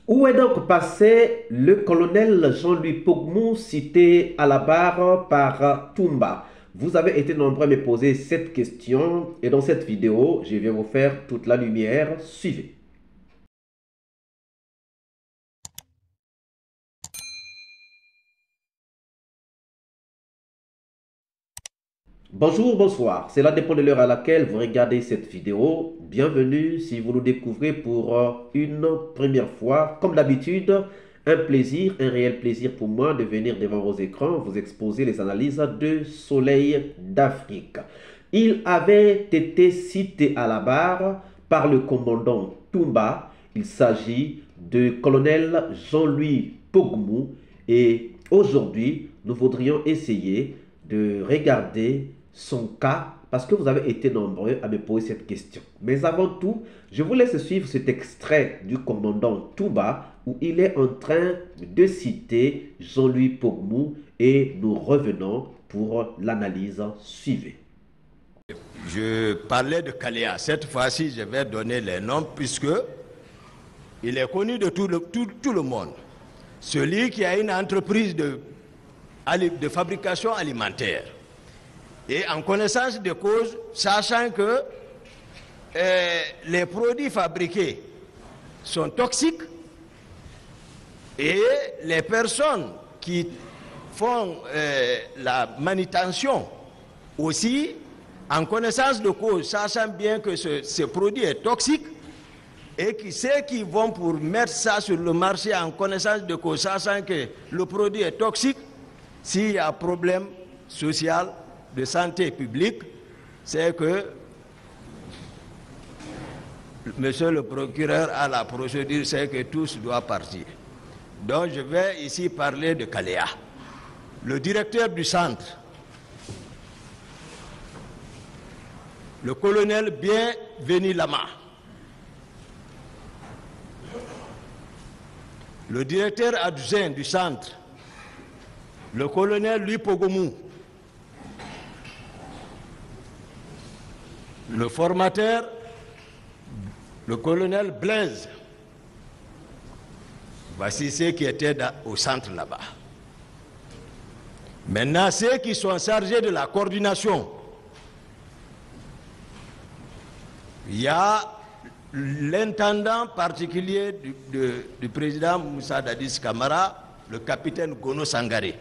Où est donc passé le colonel Jean-Louis Pogmou, cité à la barre par Toumba? Vous avez été nombreux à me poser cette question et dans cette vidéo, je vais vous faire toute la lumière. Suivez. Bonjour, bonsoir. Cela dépend de l'heure à laquelle vous regardez cette vidéo. Bienvenue si vous nous découvrez pour une première fois. Comme d'habitude, un plaisir, un réel plaisir pour moi de venir devant vos écrans vous exposer les analyses de Soleil d'Afrique. Il avait été cité à la barre par le commandant Toumba. Il s'agit de colonel Jean-Louis Pogmou et aujourd'hui, nous voudrions essayer de regarder son cas parce que vous avez été nombreux à me poser cette question. Mais avant tout, je vous laisse suivre cet extrait du commandant Toumba où il est en train de citer Jean-Louis Pogmou et nous revenons pour l'analyse. Suivez. Je parlais de Kaléa. Cette fois-ci, je vais donner les noms puisque il est connu de tout le monde. Celui qui a une entreprise de fabrication alimentaire. Et en connaissance de cause, sachant que les produits fabriqués sont toxiques et les personnes qui font la manutention aussi, en connaissance de cause, sachant bien que ce produit est toxique, et ceux qui vont pour mettre ça sur le marché en connaissance de cause, sachant que le produit est toxique, s'il y a un problème social, de santé publique, c'est que monsieur le procureur a la procédure, c'est que tous doivent partir. Donc je vais ici parler de Kaléa. Le directeur du centre, le colonel Bienvenu Lama, le directeur adjoint du centre, le colonel Louis Pogmou, le formateur, le colonel Blaise. Voici ceux qui étaient au centre là-bas. Maintenant, ceux qui sont chargés de la coordination, il y a l'intendant particulier du président Moussa Dadis Camara, le capitaine Gono Sangaré.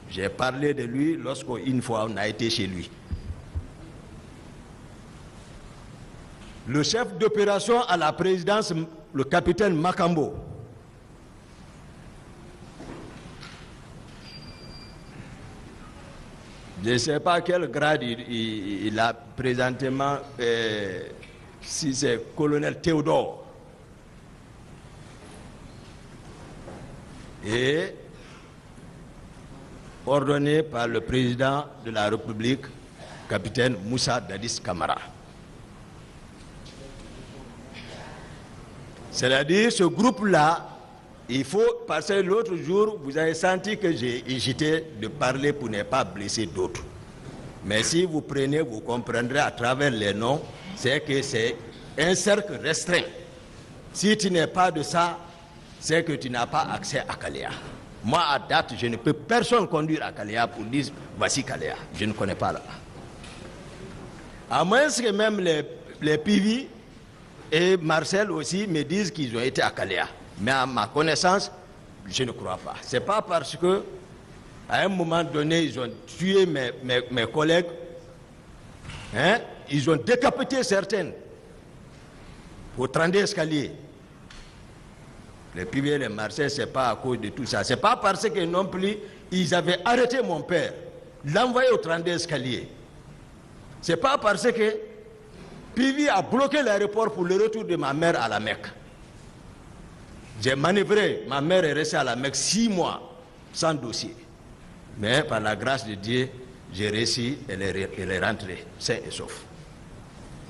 J'ai parlé de lui lorsqu'une fois on a été chez lui. Le chef d'opération à la présidence, le capitaine Makambo. Je ne sais pas quel grade il a présentement, si c'est colonel Théodore. Et ordonné par le président de la République, capitaine Moussa Dadis Camara. C'est-à-dire, ce groupe-là, il faut passer l'autre jour, vous avez senti que j'ai hésité de parler pour ne pas blesser d'autres. Mais si vous prenez, vous comprendrez à travers les noms, c'est que c'est un cercle restreint. Si tu n'es pas de ça, c'est que tu n'as pas accès à Kaléa. Moi, à date, je ne peux personne conduire à Kaléa pour dire, voici Kaléa. Je ne connais pas là-bas. À moins que même les PV et Marcel aussi me disent qu'ils ont été à Kaléa. Mais à ma connaissance, je ne crois pas. Ce n'est pas parce que à un moment donné, ils ont tué mes collègues. Hein? Ils ont décapité certaines au 32 escaliers. Les PV et les Marseillais, ce n'est pas à cause de tout ça. Ce n'est pas parce que non plus, ils avaient arrêté mon père, l'envoyé au 32 escaliers. Ce n'est pas parce que PV a bloqué l'aéroport pour le retour de ma mère à la Mecque. J'ai manœuvré, ma mère est restée à la Mecque 6 mois sans dossier. Mais par la grâce de Dieu, j'ai réussi, elle est rentrée, sain et sauf.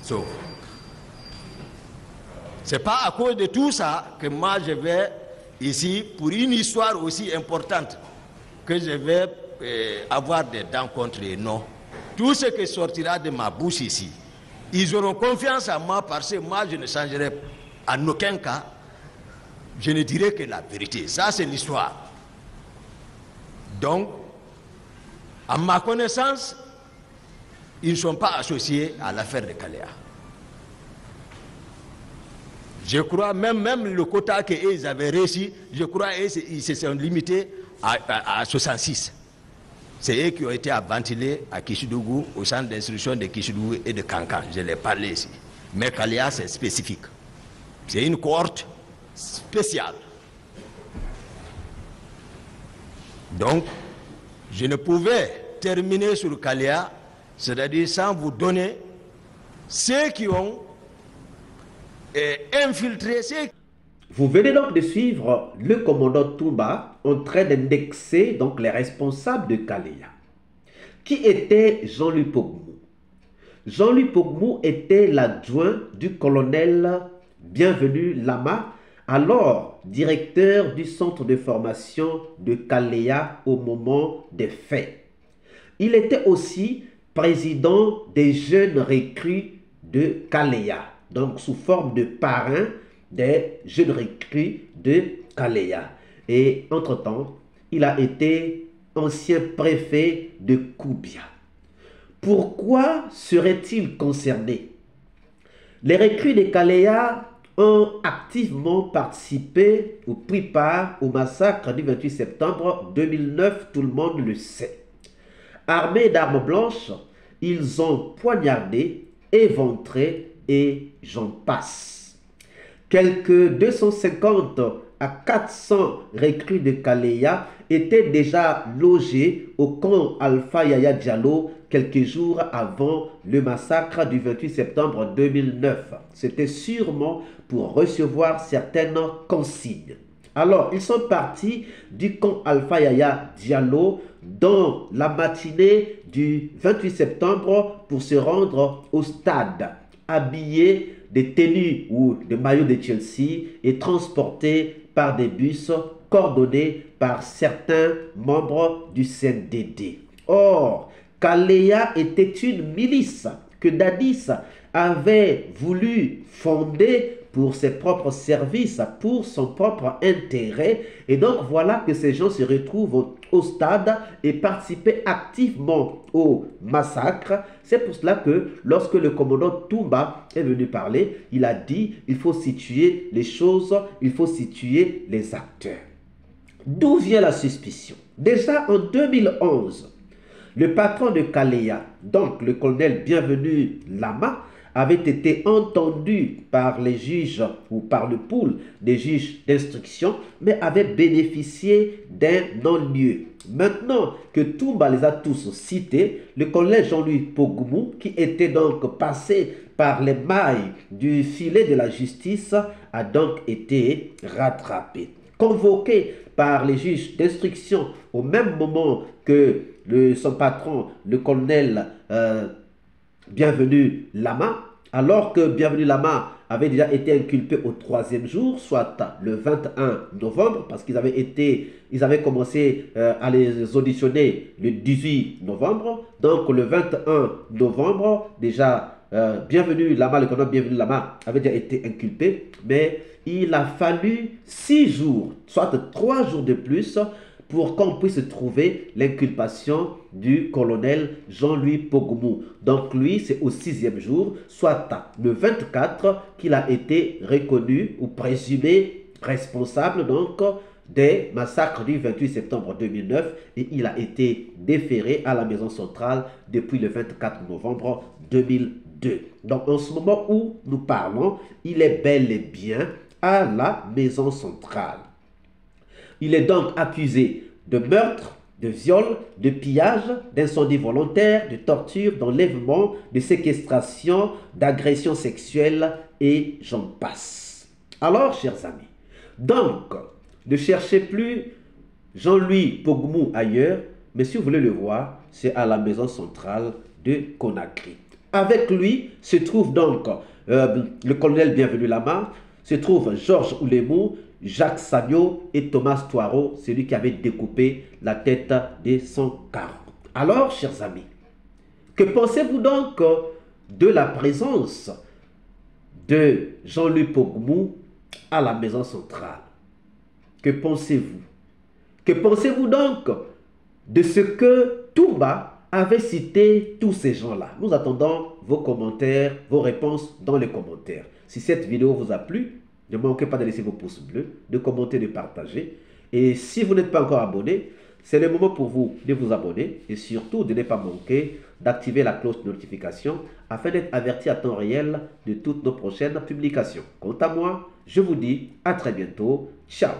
Sauf. Ce n'est pas à cause de tout ça que moi je vais ici, pour une histoire aussi importante, que je vais avoir des dents contre les noms. Tout ce qui sortira de ma bouche ici, ils auront confiance en moi parce que moi je ne changerai en aucun cas je ne dirai que la vérité. Ça, c'est l'histoire. Donc, à ma connaissance, ils ne sont pas associés à l'affaire de Kaléa. Je crois même le quota qu'ils avaient réussi, je crois qu'ils se sont limités à 66. C'est eux qui ont été à ventiler à Kishidougou, au centre d'instruction de Kishidougou et de Kankan. Je l'ai parlé ici. Mais Kaléa, c'est spécifique. C'est une cohorte spéciale. Donc, je ne pouvais terminer sur Kaléa, c'est-à-dire sans vous donner ceux qui ont infiltré, Vous venez donc de suivre le commandant Toumba en train d'indexer donc les responsables de Kaléa. Qui était Jean-Louis Pogmou? Jean-Louis Pogmou était l'adjoint du colonel Bienvenu Lama, alors directeur du centre de formation de Kaléa au moment des faits. Il était aussi président des jeunes recrues de Kaléa, donc sous forme de parrain des jeunes recrues de Kaléa. Et entre-temps, il a été ancien préfet de Koubia. Pourquoi serait-il concerné? Les recrues de Kaléa ont activement participé ou pris part au massacre du 28 septembre 2009, tout le monde le sait. Armés d'armes blanches, ils ont poignardé, éventré et j'en passe. Quelques 250 à 400 recrues de Kaléa étaient déjà logés au camp Alpha Yaya Diallo quelques jours avant le massacre du 28 septembre 2009. C'était sûrement pour recevoir certaines consignes. Alors, ils sont partis du camp Alpha Yaya Diallo dans la matinée du 28 septembre pour se rendre au stade, habillés de tenues ou de maillots de Chelsea et transportés par des bus coordonnés par certains membres du CNDD. Or, Kaléa était une milice que Dadis avait voulu fonder pour ses propres services, pour son propre intérêt. Et donc voilà que ces gens se retrouvent au stade et participaient activement au massacre. C'est pour cela que lorsque le commandant Toumba est venu parler, il a dit il faut situer les choses, il faut situer les acteurs. D'où vient la suspicion? Déjà en 2011, le patron de Kaléa, donc le colonel Bienvenu Lama, avait été entendu par les juges ou par le pool des juges d'instruction, mais avait bénéficié d'un non-lieu. Maintenant que Toumba les a tous cités, le colonel Jean-Louis Pogmou, qui était donc passé par les mailles du filet de la justice, a donc été rattrapé. Convoqué par les juges d'instruction au même moment que son patron, le colonel Bienvenu Lama, alors que Bienvenu Lama avait déjà été inculpé au 3e jour, soit le 21 novembre, parce qu'ils avaient commencé à les auditionner le 18 novembre. Donc le 21 novembre, déjà, Bienvenu Lama, le colonel Bienvenu Lama avait déjà été inculpé, mais il a fallu 6 jours, soit 3 jours de plus, pour qu'on puisse trouver l'inculpation du colonel Jean-Louis Pogmou. Donc lui, c'est au 6e jour, soit le 24, qu'il a été reconnu ou présumé responsable donc des massacres du 28 septembre 2009 et il a été déféré à la maison centrale depuis le 24 novembre 2002. Donc en ce moment où nous parlons, il est bel et bien à la maison centrale. Il est donc accusé de meurtre, de viol, de pillage, d'incendie volontaire, de torture, d'enlèvement, de séquestration, d'agression sexuelle et j'en passe. Alors, chers amis, donc, ne cherchez plus Jean-Louis Pogmou ailleurs, mais si vous voulez le voir, c'est à la maison centrale de Conakry. Avec lui se trouve donc le colonel Bienvenu Lama, se trouve Georges Oulemou, Jacques Sagno et Thomas Toiro, celui qui avait découpé la tête des 140. Alors, chers amis, que pensez-vous donc de la présence de Jean-Louis Pogmou à la maison centrale? Que pensez-vous? Que pensez-vous donc de ce que Toumba avait cité tous ces gens-là? Nous attendons vos commentaires, vos réponses dans les commentaires. Si cette vidéo vous a plu, ne manquez pas de laisser vos pouces bleus, de commenter, de partager. Et si vous n'êtes pas encore abonné, c'est le moment pour vous de vous abonner et surtout de ne pas manquer d'activer la cloche de notification afin d'être averti à temps réel de toutes nos prochaines publications. Quant à moi, je vous dis à très bientôt. Ciao!